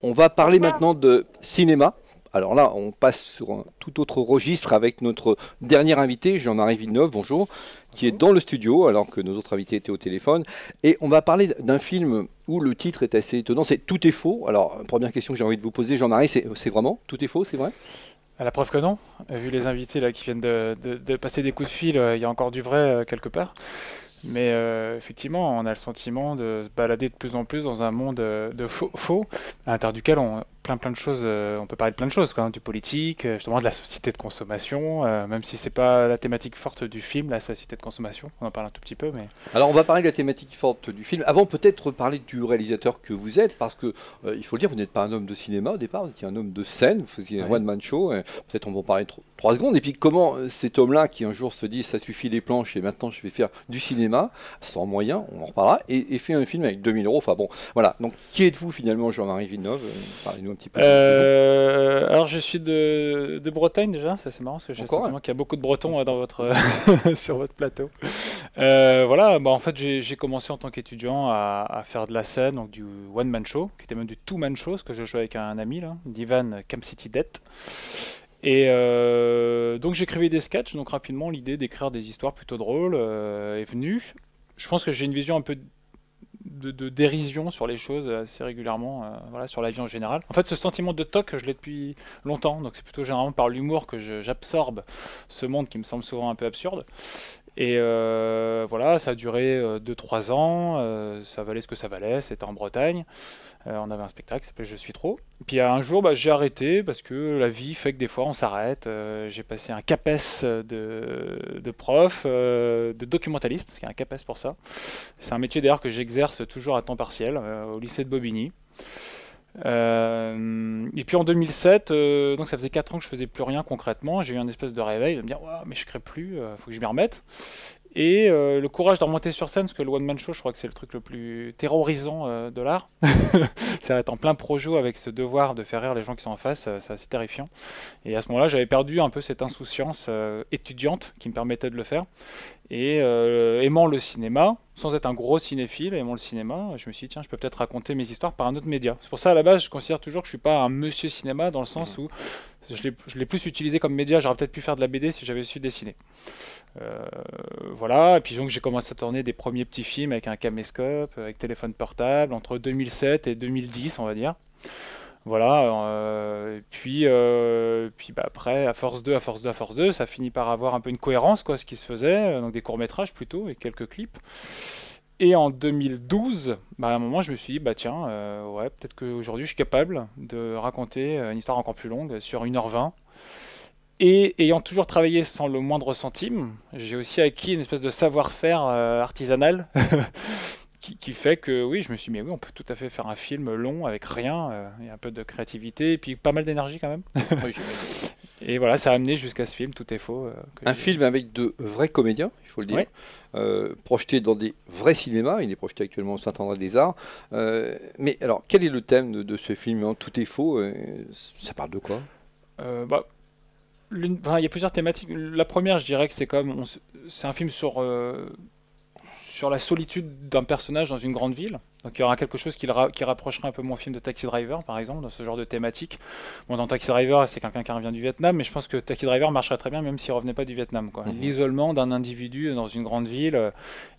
On va parler maintenant de cinéma. Alors là, on passe sur un tout autre registre avec notre dernier invité, Jean-Marie Villeneuve, bonjour, qui est Bonjour. dans le studio alors que nos autres invités étaient au téléphone. Et on va parler d'un film où le titre est assez étonnant, c'est Tout est faux. Alors, première question que j'ai envie de vous poser, Jean-Marie, c'est vraiment Tout est faux, c'est vrai? À la preuve que non, vu les invités là qui viennent de passer des coups de fil, il y a encore du vrai quelque part. Mais effectivement, on a le sentiment de se balader de plus en plus dans un monde de faux, à l'intérieur duquel plein de choses, on peut parler de plein de choses, quoi, hein, du politique, justement de la société de consommation, même si c'est pas la thématique forte du film, la société de consommation, on en parle un tout petit peu, mais Alors, on va parler de la thématique forte du film. Avant, peut-être parler du réalisateur que vous êtes, parce que, il faut le dire, vous n'êtes pas un homme de cinéma au départ, vous étiez un homme de scène, vous faisiez un ouais. one-man show. Peut-être on va en parler 3 secondes. Et puis, comment cet homme-là, qui un jour se dit, ça suffit les planches et maintenant je vais faire du cinéma, sans moyens, on en reparlera, et fait un film avec 2000 euros. Enfin bon, voilà. Donc, qui êtes-vous finalement, Jean-Marie Villeneuve? Parlez-nous un petit peu de vous. Alors je suis de Bretagne déjà, ça c'est marrant parce que j'ai le Encore, hein? sentiment qu'il y a beaucoup de Bretons dans votre sur votre plateau. Voilà, bah en fait j'ai commencé en tant qu'étudiant à faire de la scène, donc du one man show, qui était même du two man show, parce que je jouais avec un ami là, d'Ivan Cam City Det. Et donc j'écrivais des sketchs, donc rapidement l'idée d'écrire des histoires plutôt drôles est venue. Je pense que j'ai une vision un peu de dérision sur les choses assez régulièrement, voilà, sur la vie en général. En fait, ce sentiment de toc, je l'ai depuis longtemps, donc c'est plutôt généralement par l'humour que j'absorbe ce monde qui me semble souvent un peu absurde. Et voilà, ça a duré 2-3 ans, ça valait ce que ça valait, c'était en Bretagne. On avait un spectacle qui s'appelait Je suis trop. Puis un jour, bah, j'ai arrêté parce que la vie fait que des fois on s'arrête. J'ai passé un CAPES de prof, de documentaliste, parce qu'il y a un CAPES pour ça. C'est un métier d'ailleurs que j'exerce toujours à temps partiel au lycée de Bobigny. Et puis en 2007, donc ça faisait 4 ans que je faisais plus rien concrètement, j'ai eu un espèce de réveil de me dire ouah, mais je crée plus, faut que je m'y remette. Et le courage de remonter sur scène, parce que le one man show, je crois que c'est le truc le plus terrorisant de l'art. C'est être en plein projo avec ce devoir de faire rire les gens qui sont en face, c'est assez terrifiant. Et à ce moment-là, j'avais perdu un peu cette insouciance étudiante qui me permettait de le faire. Et aimant le cinéma, sans être un gros cinéphile, aimant le cinéma, je me suis dit, tiens, je peux peut-être raconter mes histoires par un autre média. C'est pour ça, à la base, je considère toujours que je suis pas un monsieur cinéma, dans le sens où je l'ai plus utilisé comme média, j'aurais peut-être pu faire de la BD si j'avais su dessiner. Euh, voilà, et puis donc j'ai commencé à tourner des premiers petits films avec un caméscope, avec téléphone portable, entre 2007 et 2010, on va dire. Voilà, puis bah, après, à force 2, à force 2, à force 2, ça finit par avoir un peu une cohérence, quoi, ce qui se faisait, donc des courts-métrages plutôt, et quelques clips. Et en 2012, bah, à un moment, je me suis dit, bah tiens, ouais, peut-être qu'aujourd'hui, je suis capable de raconter une histoire encore plus longue, sur 1h20. Et ayant toujours travaillé sans le moindre centime, j'ai aussi acquis une espèce de savoir-faire artisanal qui fait que oui, je me suis dit, mais oui, on peut tout à fait faire un film long avec rien, et un peu de créativité, et puis pas mal d'énergie quand même. Oui, j'imagine. Et voilà, ça a amené jusqu'à ce film, Tout est faux, que Un j'ai... film avec de vrais comédiens, il faut le dire, Ouais. projeté dans des vrais cinémas. Il est projeté actuellement au Saint-André-des-Arts. Mais alors, quel est le thème de ce film, hein? Tout est faux. Ça parle de quoi? Bah, enfin, il y a plusieurs thématiques. La première, je dirais que c'est comme, c'est un film sur la solitude d'un personnage dans une grande ville. Donc il y aura quelque chose qui rapprocherait un peu mon film de Taxi Driver, par exemple, dans ce genre de thématique. Bon, dans Taxi Driver, c'est quelqu'un qui revient du Vietnam, mais je pense que Taxi Driver marcherait très bien même s'il revenait pas du Vietnam, quoi. Mhm. L'isolement d'un individu dans une grande ville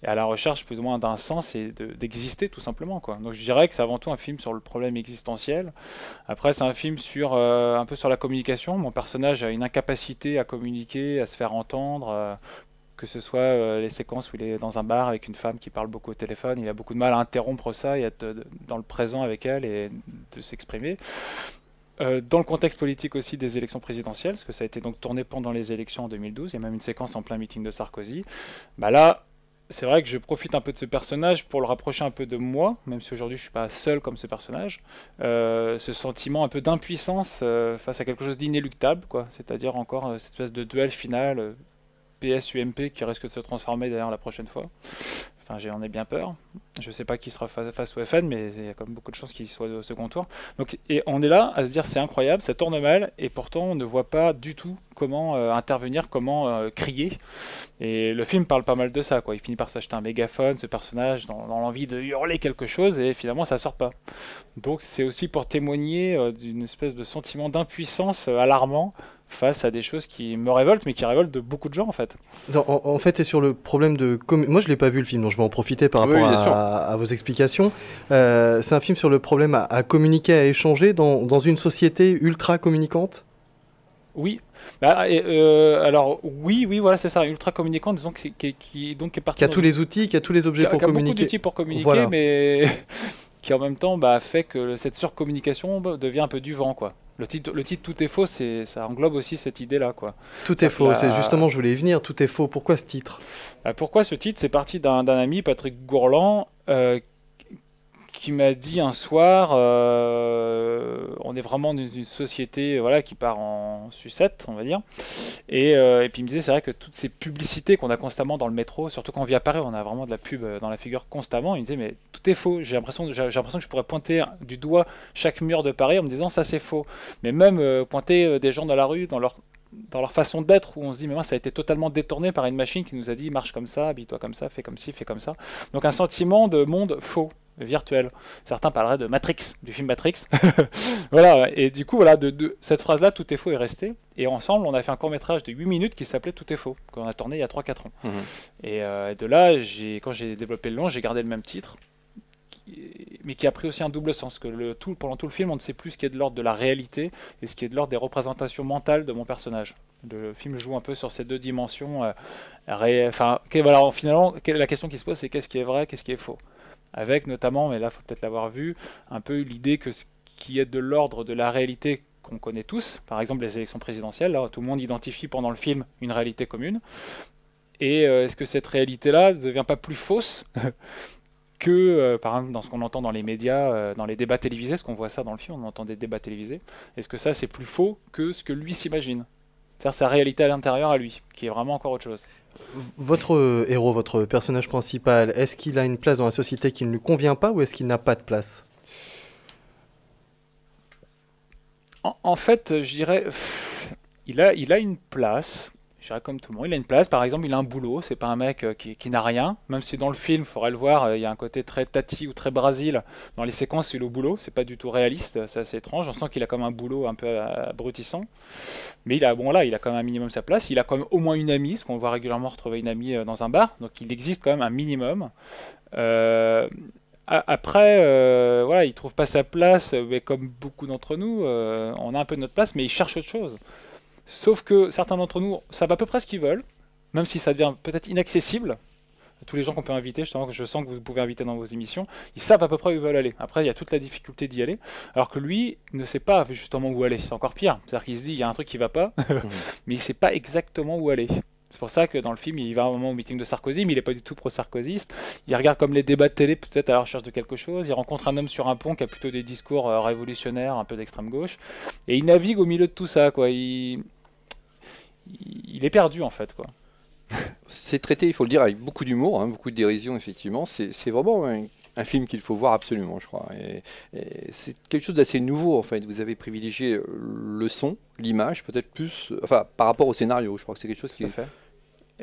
et à la recherche plus ou moins d'un sens et d'exister tout simplement, quoi. Donc je dirais que c'est avant tout un film sur le problème existentiel. Après, c'est un film sur un peu sur la communication. Mon personnage a une incapacité à communiquer, à se faire entendre. Que ce soit les séquences où il est dans un bar avec une femme qui parle beaucoup au téléphone, il a beaucoup de mal à interrompre ça et à être dans le présent avec elle et de s'exprimer. Dans le contexte politique aussi des élections présidentielles, parce que ça a été donc tourné pendant les élections en 2012, il y a même une séquence en plein meeting de Sarkozy. Bah là, c'est vrai que je profite un peu de ce personnage pour le rapprocher un peu de moi, même si aujourd'hui je suis pas seul comme ce personnage. Ce sentiment un peu d'impuissance face à quelque chose d'inéluctable, quoi. C'est-à-dire encore cette espèce de duel final PS UMP qui risque de se transformer d'ailleurs la prochaine fois. Enfin, j'en ai bien peur. Je sais pas qui sera face au FN, mais il y a quand même beaucoup de chances qu'il soit au second tour. Donc, et on est là à se dire c'est incroyable, ça tourne mal, et pourtant on ne voit pas du tout comment intervenir, comment crier. Et le film parle pas mal de ça, quoi. Il finit par s'acheter un mégaphone, ce personnage, dans l'envie de hurler quelque chose, et finalement ça sort pas. Donc c'est aussi pour témoigner d'une espèce de sentiment d'impuissance alarmant face à des choses qui me révoltent, mais qui révoltent de beaucoup de gens en fait. En fait, c'est sur le problème de... Moi, je l'ai pas vu le film, donc je vais en profiter par rapport à vos explications. C'est un film sur le problème à communiquer, à échanger dans une société ultra communicante. Oui, alors oui, voilà, c'est ça, ultra communicant, disons qui est parti qui a tous les outils, qui a tous les objets pour communiquer. Qui a beaucoup d'outils pour communiquer, voilà. Mais qui en même temps fait que cette surcommunication devient un peu du vent, quoi. Le titre Tout est faux, ça englobe aussi cette idée-là, quoi. Tout est faux, c'est justement, je voulais y venir, tout est faux. Pourquoi ce titre ? Pourquoi ce titre ? C'est parti d'un ami, Patrick Gourland, qui m'a dit un soir, on est vraiment dans une société qui part en sucette, on va dire. Et puis il me disait, c'est vrai que toutes ces publicités qu'on a constamment dans le métro, surtout quand on vit à Paris, on a vraiment de la pub dans la figure constamment. Il me disait, mais tout est faux. J'ai l'impression que je pourrais pointer du doigt chaque mur de Paris en me disant, ça c'est faux. Mais même pointer des gens dans la rue, dans leur façon d'être, où on se dit, mais moi, ça a été totalement détourné par une machine qui nous a dit, marche comme ça, habille-toi comme ça, fais comme ci, fais comme ça. Donc un sentiment de monde faux, virtuel. Certains parleraient de Matrix, du film Matrix. Voilà, et du coup, cette phrase-là, tout est faux, est restée. Et ensemble, on a fait un court-métrage de 8 minutes qui s'appelait Tout est faux, qu'on a tourné il y a 3-4 ans. Et de là, quand j'ai développé le long, j'ai gardé le même titre, mais qui a pris aussi un double sens, que pendant tout le film, on ne sait plus ce qui est de l'ordre de la réalité et ce qui est de l'ordre des représentations mentales de mon personnage. Le film joue un peu sur ces deux dimensions. Finalement, la question qui se pose, c'est qu'est-ce qui est vrai, qu'est-ce qui est faux. Avec notamment, mais là, il faut peut-être l'avoir vu, un peu l'idée que ce qui est de l'ordre de la réalité qu'on connaît tous, par exemple les élections présidentielles, là, tout le monde identifie pendant le film une réalité commune. Et est-ce que cette réalité-là ne devient pas plus fausse que, par exemple, dans ce qu'on entend dans les médias, dans les débats télévisés, ce qu'on voit ça dans le film, on entend des débats télévisés, est-ce que ça c'est plus faux que ce que lui s'imagine ? C'est-à-dire sa réalité à l'intérieur à lui, qui est vraiment encore autre chose. Votre héros, votre personnage principal, est-ce qu'il a une place dans la société qui ne lui convient pas ou est-ce qu'il n'a pas de place ? En fait, je dirais, il a une place. Je dirais comme tout le monde, il a une place. Par exemple, il a un boulot. C'est pas un mec qui n'a rien. Même si dans le film, il faudrait le voir, il y a un côté très Tati ou très Brésil dans les séquences. Il est au boulot. C'est pas du tout réaliste. C'est assez étrange. On sent qu'il a comme un boulot un peu abrutissant. Mais il a quand même un minimum sa place. Il a quand même au moins une amie, parce qu'on le voit régulièrement retrouver une amie dans un bar. Donc il existe quand même un minimum. Après, il trouve pas sa place, mais comme beaucoup d'entre nous, on a un peu de notre place, mais il cherche autre chose. Sauf que certains d'entre nous savent à peu près ce qu'ils veulent, même si ça devient peut-être inaccessible. Tous les gens qu'on peut inviter, justement, que je sens que vous pouvez inviter dans vos émissions, ils savent à peu près où ils veulent aller. Après, il y a toute la difficulté d'y aller, alors que lui ne sait pas justement où aller. C'est encore pire. C'est-à-dire qu'il se dit, il y a un truc qui va pas, mais il sait pas exactement où aller. C'est pour ça que dans le film, il va à un moment au meeting de Sarkozy, mais il n'est pas du tout pro-sarkozyste. Il regarde comme les débats de télé, peut-être à la recherche de quelque chose. Il rencontre un homme sur un pont qui a plutôt des discours révolutionnaires, un peu d'extrême gauche. Et il navigue au milieu de tout ça, quoi. Il est perdu, en fait, quoi. C'est traité, il faut le dire, avec beaucoup d'humour, beaucoup de dérision, effectivement. C'est vraiment un film qu'il faut voir absolument, je crois. Et c'est quelque chose d'assez nouveau, en fait. Vous avez privilégié le son, l'image, peut-être plus, par rapport au scénario. Je crois que c'est quelque chose qui... Tout à fait.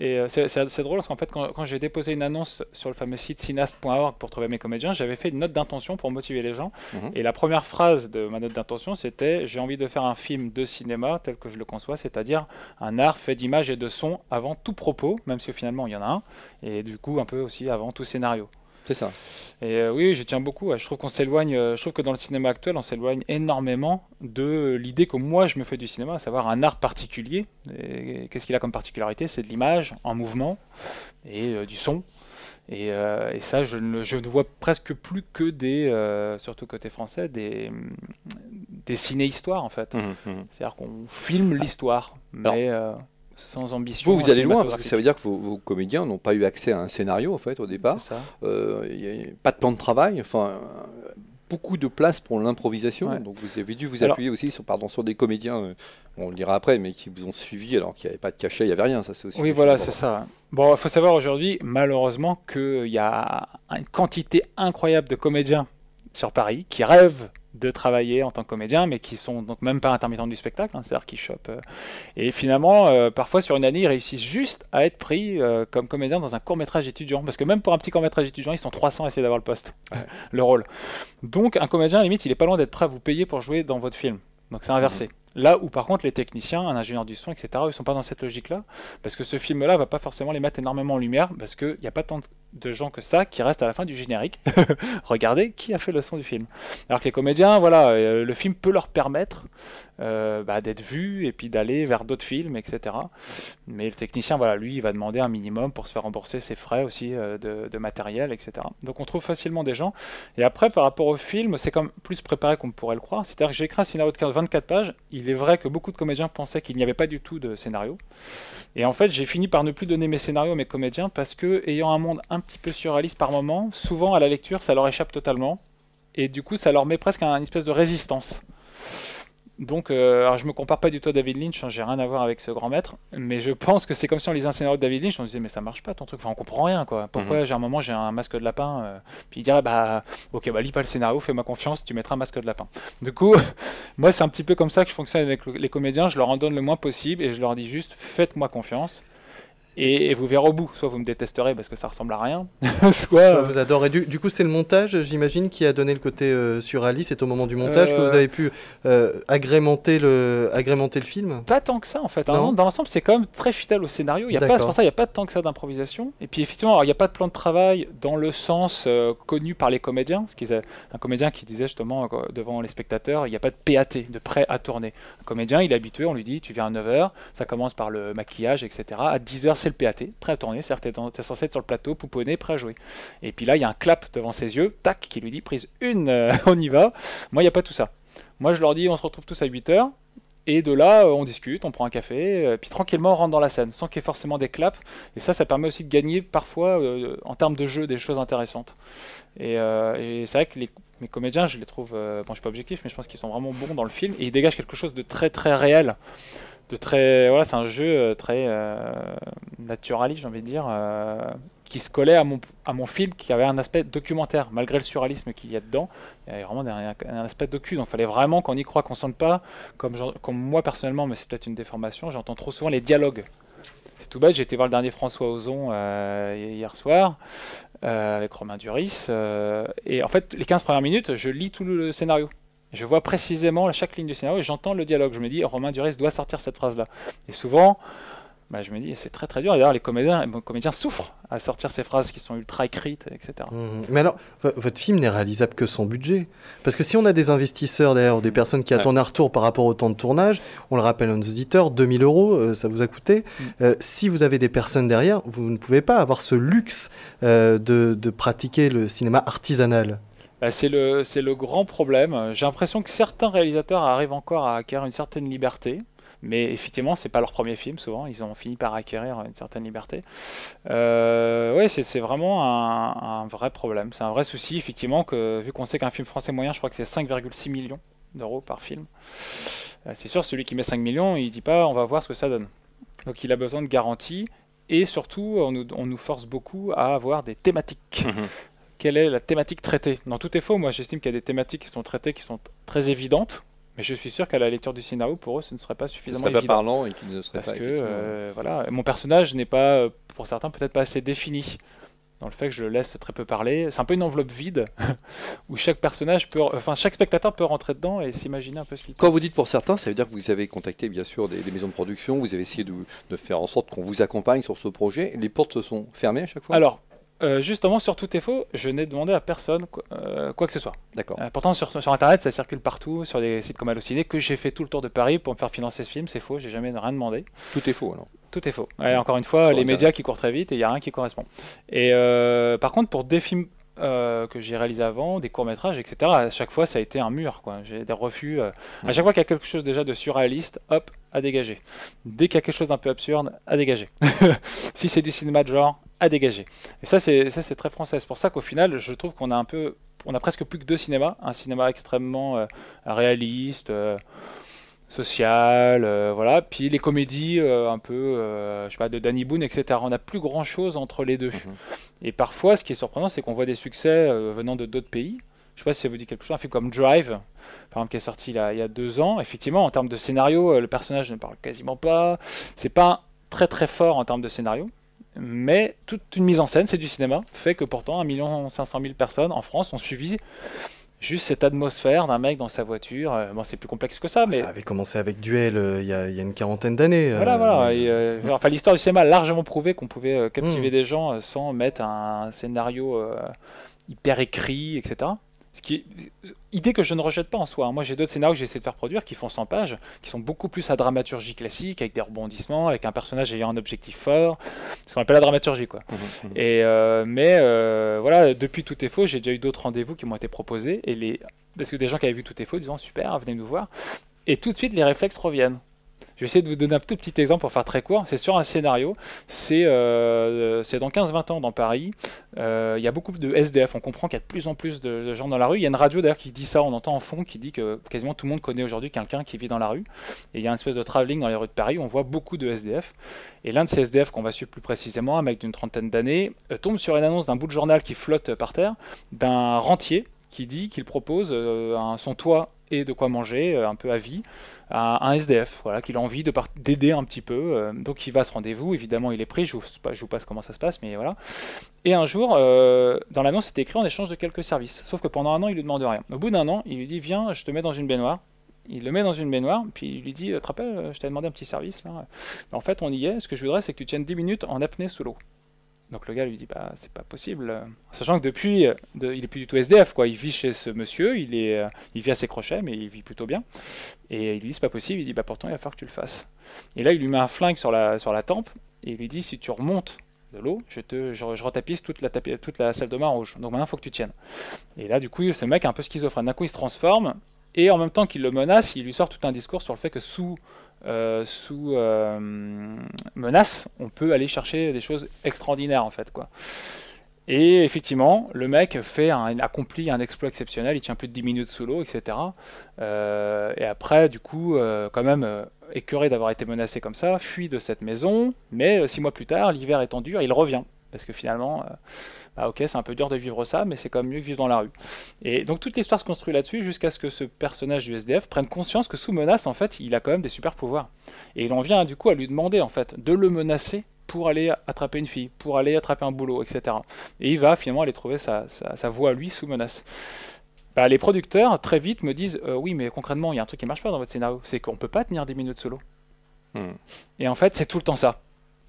Et c'est drôle parce qu'en fait, quand j'ai déposé une annonce sur le fameux site cineaste.org pour trouver mes comédiens, j'avais fait une note d'intention pour motiver les gens. Et la première phrase de ma note d'intention, c'était « J'ai envie de faire un film de cinéma tel que je le conçois, c'est-à-dire un art fait d'images et de sons avant tout propos, même si finalement il y en a un, et du coup un peu aussi avant tout scénario. » C'est ça. Et oui, je tiens beaucoup. Je trouve qu'on s'éloigne. Je trouve que dans le cinéma actuel, on s'éloigne énormément de l'idée que moi je me fais du cinéma, à savoir un art particulier. Qu'est-ce qu'il a comme particularité? C'est de l'image en mouvement et du son. Et ça, je ne vois presque plus que surtout côté français, des ciné-histoires en fait. C'est-à-dire qu'on filme l'histoire, mais sans ambition. Vous allez loin, parce que ça veut dire que vos comédiens n'ont pas eu accès à un scénario, en fait, au départ. C'est ça. Il n'y a pas de plan de travail. Enfin, beaucoup de place pour l'improvisation. Ouais. Donc vous avez dû vous appuyer aussi sur des comédiens, on le dira après, mais qui vous ont suivi alors qu'il n'y avait pas de cachet, il n'y avait rien. Ça, c'est aussi oui, voilà, c'est ça. Bon, il faut savoir aujourd'hui, malheureusement, qu'il y a une quantité incroyable de comédiens sur Paris qui rêvent de travailler en tant que comédien, mais qui sont donc même pas intermittents du spectacle, hein, c'est-à-dire qu'ils chopent. Et finalement, parfois sur une année, ils réussissent juste à être pris comme comédien dans un court-métrage étudiant, parce que même pour un petit court-métrage étudiant, ils sont 300 à essayer d'avoir le poste, le rôle. Donc un comédien, à la limite, il est pas loin d'être prêt à vous payer pour jouer dans votre film. Donc c'est inversé. Là où par contre les techniciens, un ingénieur du son, etc., ils sont pas dans cette logique-là, parce que ce film-là va pas forcément les mettre énormément en lumière, parce qu'il n'y a pas tant de gens que ça qui restent à la fin du générique. Regardez qui a fait le son du film. Alors que les comédiens, voilà, le film peut leur permettre d'être vus et puis d'aller vers d'autres films, etc. Mais le technicien, voilà, lui, il va demander un minimum pour se faire rembourser ses frais aussi de matériel, etc. Donc on trouve facilement des gens. Et après, par rapport au film, c'est comme plus préparé qu'on pourrait le croire. C'est-à-dire que j'ai écrit un scénario de 24 pages. Il est vrai que beaucoup de comédiens pensaient qu'il n'y avait pas du tout de scénario. Et en fait, j'ai fini par ne plus donner mes scénarios à mes comédiens parce que, ayant un monde un petit peu surréaliste par moment, souvent à la lecture, ça leur échappe totalement. Et du coup, ça leur met presque une espèce de résistance. Donc, alors je me compare pas du tout à David Lynch, hein, j'ai rien à voir avec ce grand maître, mais je pense que c'est comme si on lisait un scénario de David Lynch, on se disait mais ça marche pas ton truc, enfin on comprend rien quoi. Pourquoi j'ai un moment j'ai un masque de lapin, puis il dirait ok lis pas le scénario, fais-moi confiance, tu mettras un masque de lapin. Du coup, moi c'est un petit peu comme ça que je fonctionne avec les comédiens, je leur en donne le moins possible et je leur dis juste faites-moi confiance. Et vous verrez au bout, soit vous me détesterez parce que ça ressemble à rien, soit vous adorez. Du coup, c'est le montage, j'imagine, qui a donné le côté surréaliste. C'est au moment du montage que vous avez pu agrémenter le film. Pas tant que ça, en fait. Hein. Dans l'ensemble, c'est quand même très fidèle au scénario. C'est pour ça qu'il n'y a pas tant que ça d'improvisation. Et puis, effectivement, il n'y a pas de plan de travail dans le sens connu par les comédiens. Un comédien qui disait justement devant les spectateurs, il n'y a pas de PAT, de prêt à tourner. Un comédien, il est habitué, on lui dit, tu viens à 9h, ça commence par le maquillage, etc. À 10h, c'est le PAT, prêt à tourner, c'est-à-dire que t'es censé être sur le plateau, pouponner, prêt à jouer. Et puis là, il y a un clap devant ses yeux, tac, qui lui dit prise 1, on y va. Moi, il n'y a pas tout ça. Moi, je leur dis, on se retrouve tous à 8h, et de là, on discute, on prend un café, puis tranquillement, on rentre dans la scène, sans qu'il y ait forcément des claps. Et ça permet aussi de gagner parfois, en termes de jeu, des choses intéressantes. Et c'est vrai que mes comédiens, je les trouve, bon, je suis pas objectif, mais je pense qu'ils sont vraiment bons dans le film, et ils dégagent quelque chose de très très réel. Voilà, c'est un jeu très naturaliste, j'ai envie de dire, qui se collait à mon film, qui avait un aspect documentaire, malgré le surréalisme qu'il y a dedans. Il y avait vraiment un aspect docu, donc il fallait vraiment qu'on y croit, qu'on ne sente pas, comme moi personnellement, mais c'est peut-être une déformation, j'entends trop souvent les dialogues. C'est tout bête, j'ai été voir le dernier François Ozon hier soir, avec Romain Duris, et en fait, les 15 premières minutes, je lis tout le scénario. Je vois précisément chaque ligne du scénario et j'entends le dialogue. Je me dis, Romain Duris doit sortir cette phrase-là. Et souvent, je me dis, c'est très très dur. D'ailleurs, les comédiens souffrent à sortir ces phrases qui sont ultra écrites, etc. Mais alors, votre film n'est réalisable que sans budget. Parce que si on a des investisseurs derrière, des personnes qui attendent un retour par rapport au temps de tournage, on le rappelle à nos auditeurs, 2 000 €, ça vous a coûté. Si vous avez des personnes derrière, vous ne pouvez pas avoir ce luxe de pratiquer le cinéma artisanal. C'est le grand problème. J'ai l'impression que certains réalisateurs arrivent encore à acquérir une certaine liberté, mais effectivement, c'est pas leur premier film, souvent. Ils ont fini par acquérir une certaine liberté. Ouais, c'est vraiment un vrai problème. C'est un vrai souci, effectivement, vu qu'on sait qu'un film français moyen, je crois que c'est 5,6 millions d'euros par film. C'est sûr, celui qui met 5 millions, il dit pas « on va voir ce que ça donne ». Donc il a besoin de garanties, et surtout, on nous force beaucoup à avoir des thématiques. Quelle est la thématique traitée? Non, tout est faux. Moi, j'estime qu'il y a des thématiques qui sont traitées, qui sont très évidentes, mais je suis sûr qu'à la lecture du scénario, pour eux, ce ne serait pas suffisamment évident. Ce serait pas parlant et qu'il ne serait pas... Parce que, voilà, mon personnage n'est pas, pour certains, peut-être pas assez défini. Dans le fait que je le laisse très peu parler. C'est un peu une enveloppe vide, où chaque spectateur peut rentrer dedans et s'imaginer un peu ce qu'il pense. Quand vous dites pour certains, ça veut dire que vous avez contacté, bien sûr, des maisons de production, vous avez essayé de faire en sorte qu'on vous accompagne sur ce projet. Les portes se sont fermées à chaque fois? Alors, justement, sur Tout est faux, je n'ai demandé à personne quoi que ce soit. D'accord. Pourtant, sur Internet, ça circule partout, sur des sites comme Allociné, que j'ai fait tout le tour de Paris pour me faire financer ce film. C'est faux, j'ai jamais rien demandé. Tout est faux, alors. Tout est faux. Ouais, encore une fois, les médias qui courent très vite et il n'y a rien qui correspond. Et par contre, pour des films que j'ai réalisés avant, des courts-métrages, etc., à chaque fois, ça a été un mur, quoi. J'ai des refus. À chaque fois qu'il y a quelque chose déjà de surréaliste, hop, à dégager. Dès qu'il y a quelque chose d'un peu absurde, à dégager. Si c'est du cinéma de genre, à dégager. Et ça, c'est très français. C'est pour ça qu'au final, je trouve qu'on a un peu on a presque plus que deux cinémas, un cinéma extrêmement réaliste, social, voilà, puis les comédies un peu, je sais pas, de Danny Boone, etc. On n'a plus grand chose entre les deux. Et parfois, ce qui est surprenant, c'est qu'on voit des succès venant de d'autres pays. Je sais pas si ça vous dit quelque chose, un film comme Drive, par exemple, qui est sorti il y a 2 ans. Effectivement, en termes de scénario, le personnage ne parle quasiment pas. C'est pas très très fort en termes de scénario, mais toute une mise en scène, c'est du cinéma, fait que pourtant 1 500 000 personnes en France ont suivi juste cette atmosphère d'un mec dans sa voiture. Bon, c'est plus complexe que ça, mais... Ça avait commencé avec Duel il y a une quarantaine d'années. Voilà. Enfin, l'histoire du cinéma a largement prouvé qu'on pouvait captiver des gens sans mettre un scénario hyper écrit, etc. Idée que je ne rejette pas en soi. Moi, j'ai d'autres scénarios que j'ai essayé de faire produire qui font 100 pages, qui sont beaucoup plus à dramaturgie classique, avec des rebondissements, avec un personnage ayant un objectif fort, ce qu'on appelle la dramaturgie, quoi. Voilà, depuis Tout est faux, j'ai déjà eu d'autres rendez-vous qui m'ont été proposés, parce que des gens qui avaient vu Tout est faux disant super, venez nous voir, et tout de suite les réflexes reviennent. Je vais essayer de vous donner un tout petit exemple pour faire très court. C'est sur un scénario. C'est dans 15-20 ans dans Paris. Il y a beaucoup de SDF. On comprend qu'il y a de plus en plus de gens dans la rue. Il y a une radio d'ailleurs qui dit ça. On entend en fond qui dit que quasiment tout le monde connaît aujourd'hui quelqu'un qui vit dans la rue. Et il y a une espèce de travelling dans les rues de Paris. On voit beaucoup de SDF. Et l'un de ces SDF qu'on va suivre plus précisément, un mec d'une trentaine d'années, tombe sur une annonce d'un bout de journal qui flotte par terre, d'un rentier qui dit qu'il propose son toit et de quoi manger, un peu à vie, à un SDF, voilà, qu'il a envie d'aider un petit peu. Donc il va à ce rendez-vous, évidemment il est pris, je vous passe comment ça se passe, mais voilà. Et un jour, dans l'annonce, c'était écrit en échange de quelques services. Sauf que pendant 1 an, il lui demande rien. Au bout d'1 an, il lui dit, viens, je te mets dans une baignoire. Il le met dans une baignoire, puis il lui dit, tu te rappelles, je t'avais demandé un petit service, là. En fait, on y est, ce que je voudrais, c'est que tu tiennes 10 minutes en apnée sous l'eau. Donc le gars lui dit bah c'est pas possible, sachant que depuis il est plus du tout SDF quoi, il vit chez ce monsieur, il vit à ses crochets mais il vit plutôt bien. Et il lui dit c'est pas possible, il dit bah pourtant il va falloir que tu le fasses. Et là il lui met un flingue sur la tempe et il lui dit si tu remontes de l'eau, je retapisse toute la salle de bain en rouge. Donc maintenant il faut que tu tiennes. Et là du coup ce mec est un peu schizophrène, d'un coup il se transforme et en même temps qu'il le menace, il lui sort tout un discours sur le fait que sous menace, on peut aller chercher des choses extraordinaires en fait quoi. Et effectivement, le mec accomplit un exploit exceptionnel, il tient plus de 10 minutes sous l'eau, etc. Et après, du coup, quand même écœuré d'avoir été menacé comme ça, fuit de cette maison, mais 6 mois plus tard, l'hiver étant dur, il revient. Parce que finalement, ok, c'est un peu dur de vivre ça, mais c'est quand même mieux que vivre dans la rue. Et donc toute l'histoire se construit là-dessus, jusqu'à ce que ce personnage du SDF prenne conscience que sous menace, en fait, il a quand même des super pouvoirs. Et il en vient du coup à lui demander, en fait, de le menacer pour aller attraper une fille, pour aller attraper un boulot, etc. Et il va finalement aller trouver sa voie à lui sous menace. Bah, les producteurs, très vite, me disent oui, mais concrètement, il y a un truc qui marche pas dans votre scénario, c'est qu'on peut pas tenir 10 minutes solo. Et en fait, c'est tout le temps ça.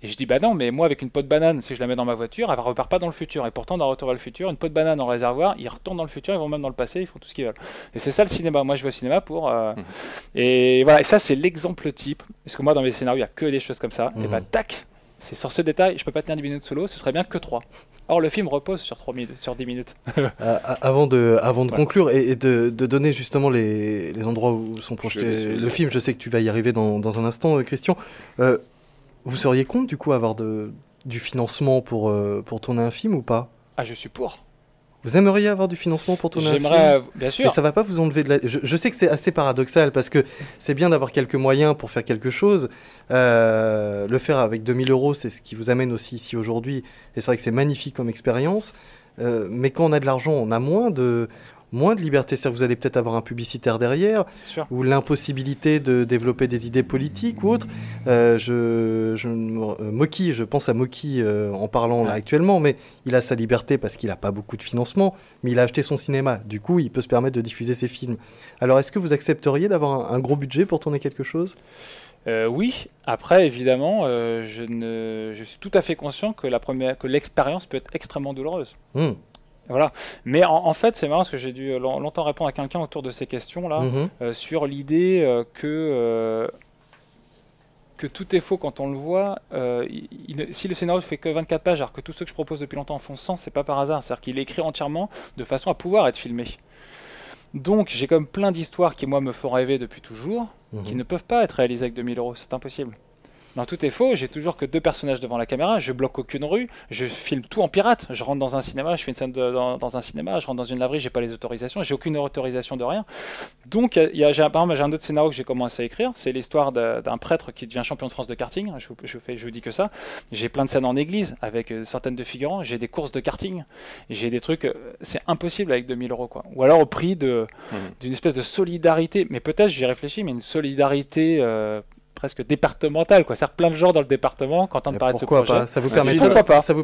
Et je dis bah non, mais moi avec une peau de banane, si je la mets dans ma voiture, elle ne repart pas dans le futur. Et pourtant dans Retour vers le futur, une peau de banane en réservoir, ils retournent dans le futur, ils vont même dans le passé, ils font tout ce qu'ils veulent. Et c'est ça le cinéma. Moi je vais au cinéma pour... Et voilà, et ça c'est l'exemple type. Parce que moi dans mes scénarios, il n'y a que des choses comme ça. Et bah tac, c'est sur ce détail, je peux pas tenir 10 minutes solo, ce serait bien que 3. Or le film repose sur 10 minutes. Avant de conclure et de donner justement les endroits où sont projetés le film, je sais que tu vas y arriver dans un instant, Christian. Vous seriez contre du coup avoir du financement pour tourner un film ou pas ? Ah, je suis pour. Vous aimeriez avoir du financement pour tourner un film ? J'aimerais, bien sûr. Mais ça va pas vous enlever de la... Je sais que c'est assez paradoxal parce que c'est bien d'avoir quelques moyens pour faire quelque chose. Le faire avec 2 000 €, c'est ce qui vous amène aussi ici aujourd'hui. Et c'est vrai que c'est magnifique comme expérience. Mais quand on a de l'argent, on a moins de liberté. C'est-à-dire que vous allez peut-être avoir un publicitaire derrière, ou l'impossibilité de développer des idées politiques ou autres. Je pense à Moki en parlant là actuellement, mais il a sa liberté parce qu'il n'a pas beaucoup de financement, mais il a acheté son cinéma. Du coup, il peut se permettre de diffuser ses films. Alors, est-ce que vous accepteriez d'avoir un gros budget pour tourner quelque chose ? Oui. Après, évidemment, je suis tout à fait conscient que l'expérience peut être extrêmement douloureuse. Voilà. Mais en fait, c'est marrant parce que j'ai dû longtemps répondre à quelqu'un autour de ces questions-là, sur l'idée que tout est faux quand on le voit. Si le scénario ne fait que 24 pages, alors que tous ceux que je propose depuis longtemps en font 100, c'est pas par hasard. C'est-à-dire qu'il est écrit entièrement de façon à pouvoir être filmé. Donc j'ai comme plein d'histoires qui, moi, me font rêver depuis toujours, qui ne peuvent pas être réalisées avec 2 000 €. C'est impossible. Dans Tout est faux, j'ai toujours que 2 personnages devant la caméra, je bloque aucune rue, je filme tout en pirate. Je rentre dans un cinéma, je fais une scène dans un cinéma, je rentre dans une laverie, j'ai pas les autorisations, j'ai aucune autorisation de rien. Donc, par exemple, j'ai un autre scénario que j'ai commencé à écrire, c'est l'histoire d'un prêtre qui devient champion de France de karting. Je vous dis que ça. J'ai plein de scènes en église avec centaines de figurants, j'ai des courses de karting, j'ai des trucs, c'est impossible avec 2000 €, quoi. Ou alors au prix d'une espèce de solidarité, mais peut-être j'y réfléchis, mais une solidarité presque départementale, quoi. C'est-à-dire plein de gens dans le département content de parler de ce projet. Pas. Ça vous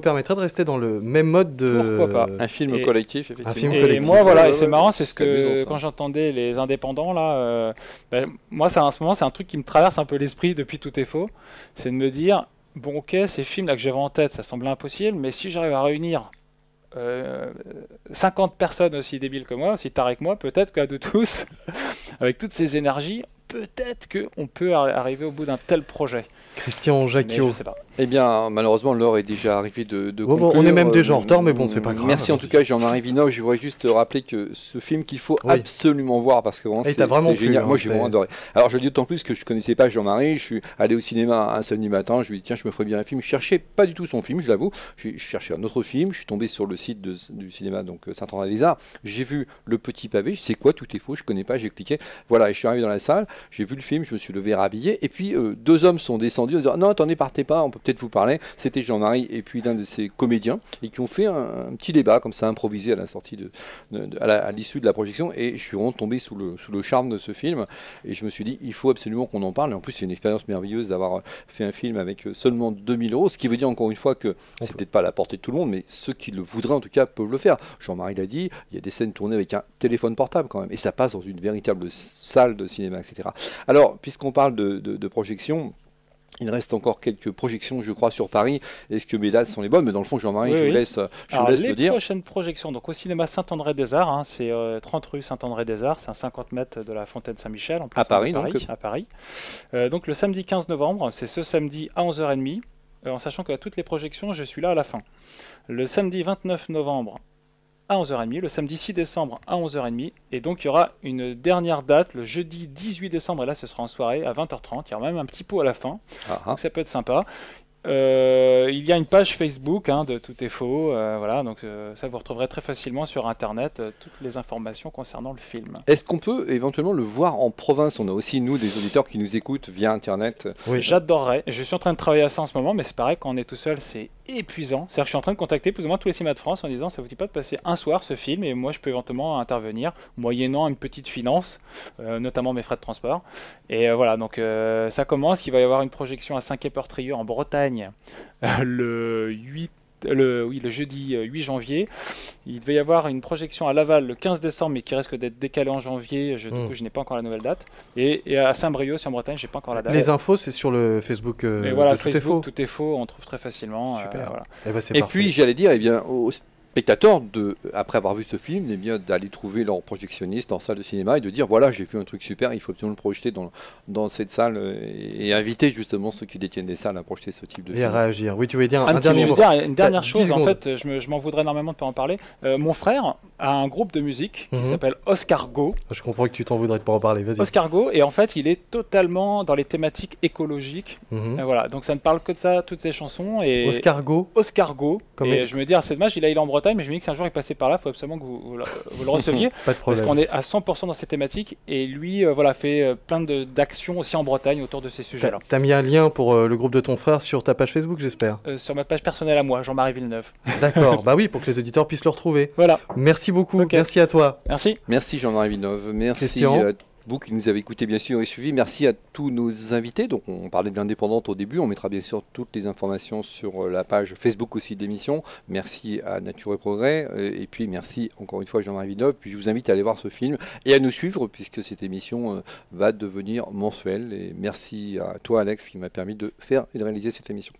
permettrait de rester dans le même mode de... Pourquoi pas. Un film collectif, effectivement. Un film collectif. Et moi, voilà, et c'est marrant, c'est ce que quand j'entendais les indépendants, là, moi, en ce moment, c'est un truc qui me traverse un peu l'esprit depuis Tout est faux, c'est de me dire, bon, ok, ces films-là que j'avais en tête, ça semblait impossible, mais si j'arrive à réunir 50 personnes aussi débiles que moi, aussi tarés que moi, peut-être qu'à nous tous, avec toutes ces énergies, peut-être qu'on peut arriver au bout d'un tel projet. Christian Jacquiot. Je sais pas. Eh bien, malheureusement, l'heure est déjà arrivée de conclure. On est même déjà en retard, mais bon, c'est pas grave. Merci en tout cas, Jean-Marie Vinov. Je voudrais juste rappeler que ce film qu'il faut absolument voir parce que vraiment, c'est génial. Moi, j'ai vraiment adoré. Alors, je le dis d'autant plus que je connaissais pas Jean-Marie. Je suis allé au cinéma un samedi matin. Je lui ai dit, tiens, je me ferais bien un film. Je cherchais pas du tout son film, je l'avoue. Je cherchais un autre film. Je suis tombé sur le site du cinéma, donc Saint-André-des-Arts. J'ai vu Le Petit Pavé. Je sais quoi, Tout est faux. Je connais pas. J'ai cliqué. Voilà, et je suis arrivé dans la salle. J'ai vu le film. Je me suis levé rhabillé. Et puis, 2 hommes sont descendus en disant, non, attendez, partez pas. On peut peut-être vous parler. C'était Jean-Marie et puis l'un de ses comédiens et qui ont fait un petit débat comme ça improvisé à la sortie à l'issue de la projection et je suis vraiment tombé sous le charme de ce film et je me suis dit il faut absolument qu'on en parle et en plus c'est une expérience merveilleuse d'avoir fait un film avec seulement 2000 €, ce qui veut dire encore une fois que c'est peut-être pas à la portée de tout le monde mais ceux qui le voudraient en tout cas peuvent le faire. Jean-Marie l'a dit, il y a des scènes tournées avec un téléphone portable quand même et ça passe dans une véritable salle de cinéma, etc. Alors puisqu'on parle de projection, il reste encore quelques projections, je crois, sur Paris. Est-ce que mes dates sont les bonnes? Mais dans le fond, Jean-Marie, je vous laisse le dire. Les prochaines projections, donc au cinéma Saint-André-des-Arts, c'est 30 rue Saint-André-des-Arts, c'est à 50 mètres de la Fontaine Saint-Michel, à Paris. Donc le samedi 15 novembre, c'est ce samedi à 11h30, en sachant que à toutes les projections, je suis là à la fin. Le samedi 29 novembre, à 11h30, le samedi 6 décembre à 11h30, et donc il y aura une dernière date, le jeudi 18 décembre, et là ce sera en soirée, à 20h30, il y aura même un petit pot à la fin, donc ça peut être sympa. Il y a une page Facebook de Tout est faux, voilà, donc ça vous retrouverez très facilement sur internet toutes les informations concernant le film. Est-ce qu'on peut éventuellement le voir en province? On a aussi nous des auditeurs qui nous écoutent via internet. Oui, j'adorerais, je suis en train de travailler à ça en ce moment, mais c'est pareil, quand on est tout seul c'est épuisant, c'est-à-dire que je suis en train de contacter plus ou moins tous les cinémas de France en disant ça vous dit pas de passer un soir ce film et moi je peux éventuellement intervenir moyennant une petite finance, notamment mes frais de transport, et voilà, donc ça commence, il va y avoir une projection à Saint-Quay-Portrieux en Bretagne le jeudi 8 janvier. Il devait y avoir une projection à Laval le 15 décembre, mais qui risque d'être décalée en janvier. Du coup, je n'ai pas encore la nouvelle date. Et à Saint-Brieuc, en Bretagne, je n'ai pas encore la date. Les infos, c'est sur le Facebook et voilà, de Tout est faux. Tout est faux, on trouve très facilement. Super. Voilà. Et puis, j'allais dire, aux spectateurs, après avoir vu ce film, bien d'aller trouver leur projectionniste en salle de cinéma et de dire voilà, j'ai vu un truc super, il faut absolument le projeter dans cette salle et inviter justement ceux qui détiennent des salles à projeter ce type de film. Et à réagir. Oui, tu voulais dire un dernier mot. Une dernière chose, en fait, je m'en voudrais énormément de ne pas en parler. Mon frère a un groupe de musique qui s'appelle Oscar Go. Je comprends que tu t'en voudrais de pas en parler, vas-y. Oscar Go, et en fait, il est totalement dans les thématiques écologiques. Voilà, donc ça ne parle que de ça, toutes ces chansons. Et Oscar Go. Et je me dis, c'est dommage, il est en Bretagne, mais je me dis que si un jour il passait par là, il faut absolument que vous le receviez. Pas de problème. Parce qu'on est à 100% dans ces thématiques, et lui, fait plein d'actions aussi en Bretagne autour de ces sujets-là. T'as mis un lien pour le groupe de ton frère sur ta page Facebook, j'espère? Sur ma page personnelle à moi, Jean-Marie Villeneuve. D'accord, bah oui, pour que les auditeurs puissent le retrouver. Voilà. Merci beaucoup, merci à toi. Merci. Merci Jean-Marie Villeneuve, merci Christian. Vous qui nous avez écouté bien sûr et suivi, merci à tous nos invités. Donc on parlait de l'indépendante au début, on mettra bien sûr toutes les informations sur la page Facebook aussi de l'émission. Merci à Nature et Progrès et puis merci encore une fois Jean-Marie Villeneuve. Puis je vous invite à aller voir ce film et à nous suivre puisque cette émission va devenir mensuelle. Et merci à toi Alex qui m'a permis de faire et de réaliser cette émission.